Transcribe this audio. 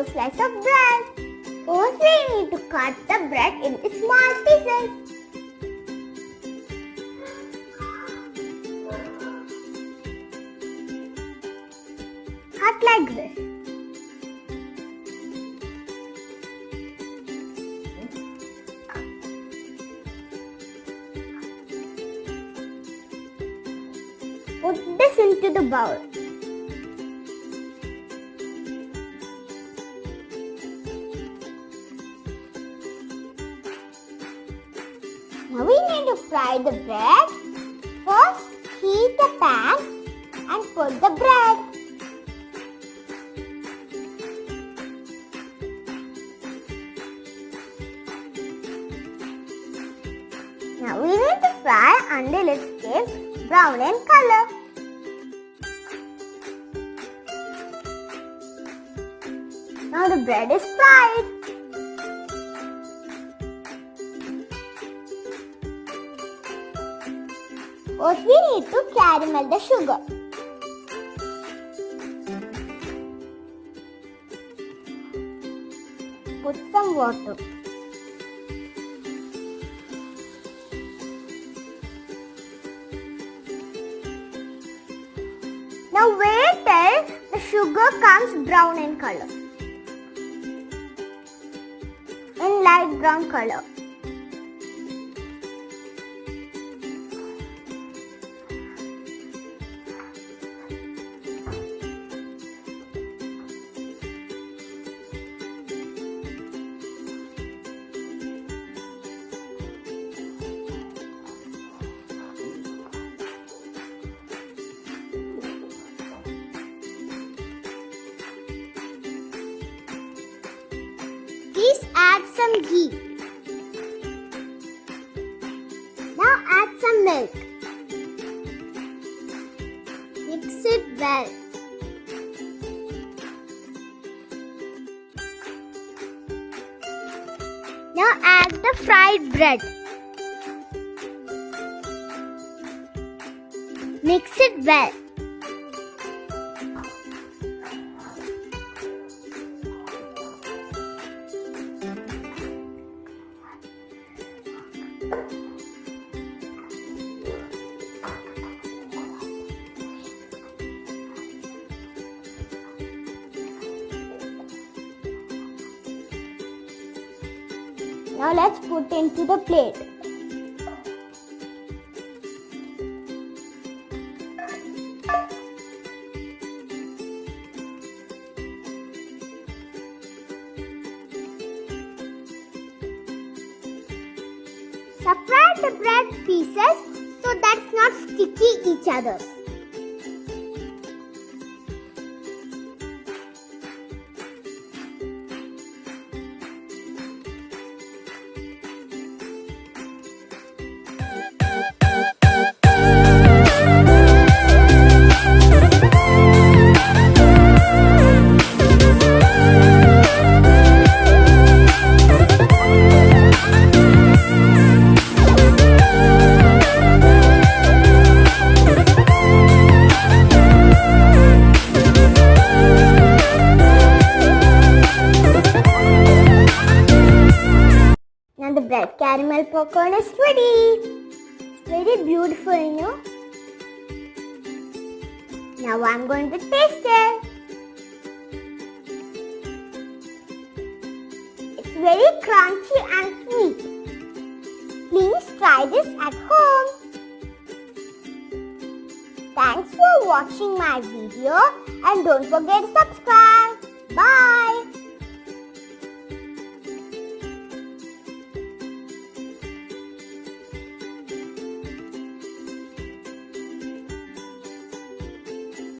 4 slices of bread. First we need to cut the bread into small pieces. Cut like this. Put this into the bowl. Now we need to fry the bread. First, heat the pan and put the bread. Now we need to fry until it gets brown in color. Now the bread is fried. First we need to caramel the sugar. Put some water. Now wait till the sugar comes brown in color. In light brown color. Please add some ghee. Now add some milk. Mix it well. Now add the fried bread. Mix it well. Now let's put into the plate. Separate the bread pieces so that it's not sticky each other. Now the bread caramel popcorn is ready. It's very beautiful, you know. Now I'm going to taste it. It's very crunchy and sweet. Please try this at home. Thanks for watching my video and don't forget to subscribe. Bye.